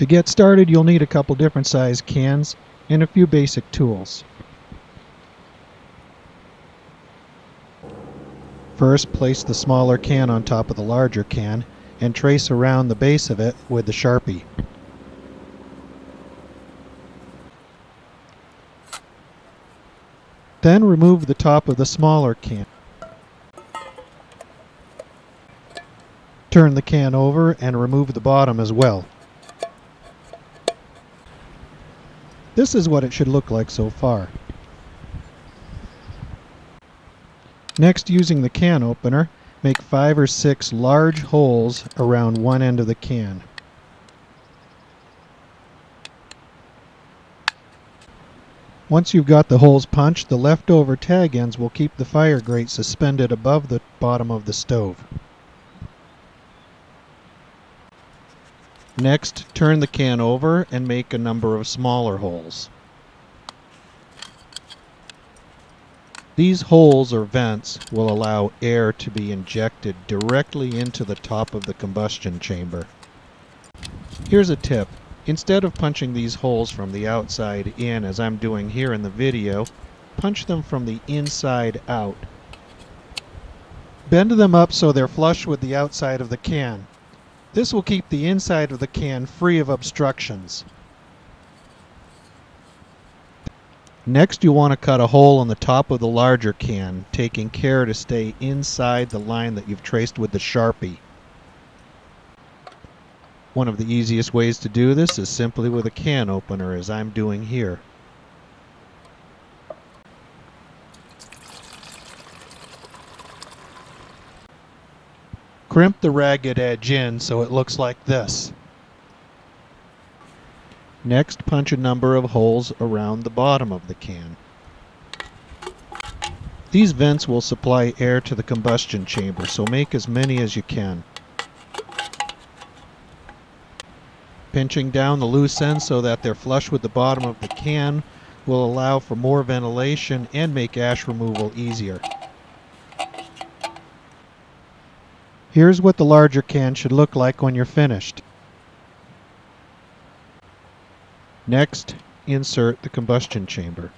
To get started, you'll need a couple different size cans and a few basic tools. First, place the smaller can on top of the larger can and trace around the base of it with the Sharpie. Then remove the top of the smaller can. Turn the can over and remove the bottom as well. This is what it should look like so far. Next, using the can opener, make 5 or 6 large holes around one end of the can. Once you've got the holes punched, the leftover tag ends will keep the fire grate suspended above the bottom of the stove. Next, turn the can over and make a number of smaller holes. These holes or vents will allow air to be injected directly into the top of the combustion chamber. Here's a tip. Instead of punching these holes from the outside in, as I'm doing here in the video, punch them from the inside out. Bend them up so they're flush with the outside of the can. This will keep the inside of the can free of obstructions. Next, you want to cut a hole in the top of the larger can, taking care to stay inside the line that you've traced with the Sharpie. One of the easiest ways to do this is simply with a can opener, as I'm doing here. Crimp the ragged edge in so it looks like this. Next, punch a number of holes around the bottom of the can. These vents will supply air to the combustion chamber, so make as many as you can. Pinching down the loose ends so that they're flush with the bottom of the can will allow for more ventilation and make ash removal easier. Here's what the larger can should look like when you're finished. Next, insert the combustion chamber.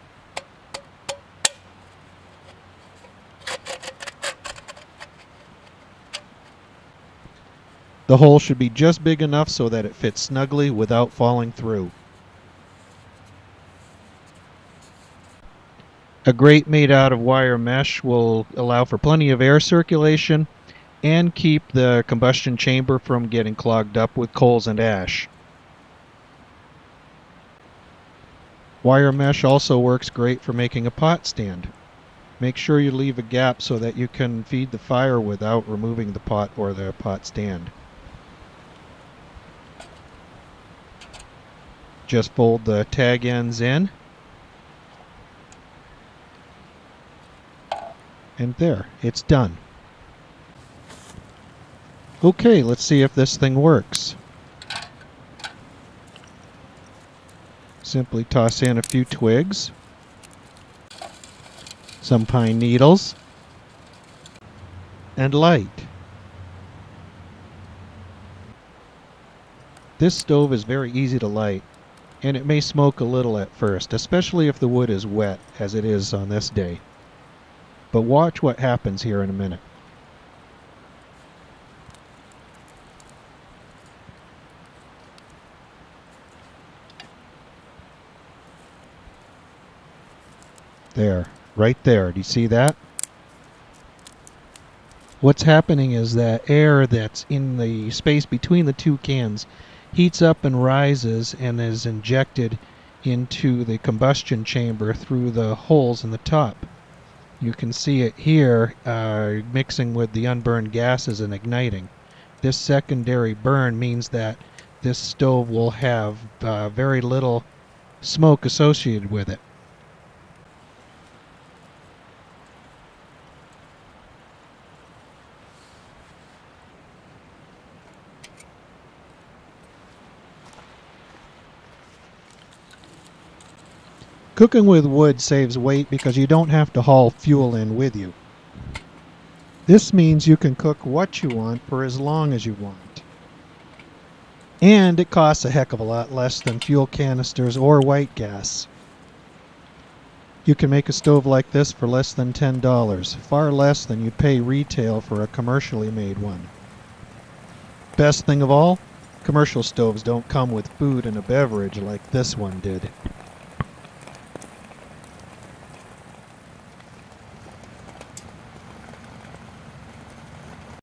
The hole should be just big enough so that it fits snugly without falling through. A grate made out of wire mesh will allow for plenty of air circulation and keep the combustion chamber from getting clogged up with coals and ash. Wire mesh also works great for making a pot stand. Make sure you leave a gap so that you can feed the fire without removing the pot or the pot stand. Just fold the tag ends in. And there, it's done. Okay, let's see if this thing works. Simply toss in a few twigs, some pine needles, and light. This stove is very easy to light, and it may smoke a little at first, especially if the wood is wet, as it is on this day. But watch what happens here in a minute. There, right there. Do you see that? What's happening is that air that's in the space between the two cans heats up and rises and is injected into the combustion chamber through the holes in the top. You can see it here mixing with the unburned gases and igniting. This secondary burn means that this stove will have very little smoke associated with it. Cooking with wood saves weight because you don't have to haul fuel in with you. This means you can cook what you want for as long as you want. And it costs a heck of a lot less than fuel canisters or white gas. You can make a stove like this for less than $10, far less than you'd pay retail for a commercially made one. Best thing of all, commercial stoves don't come with food and a beverage like this one did.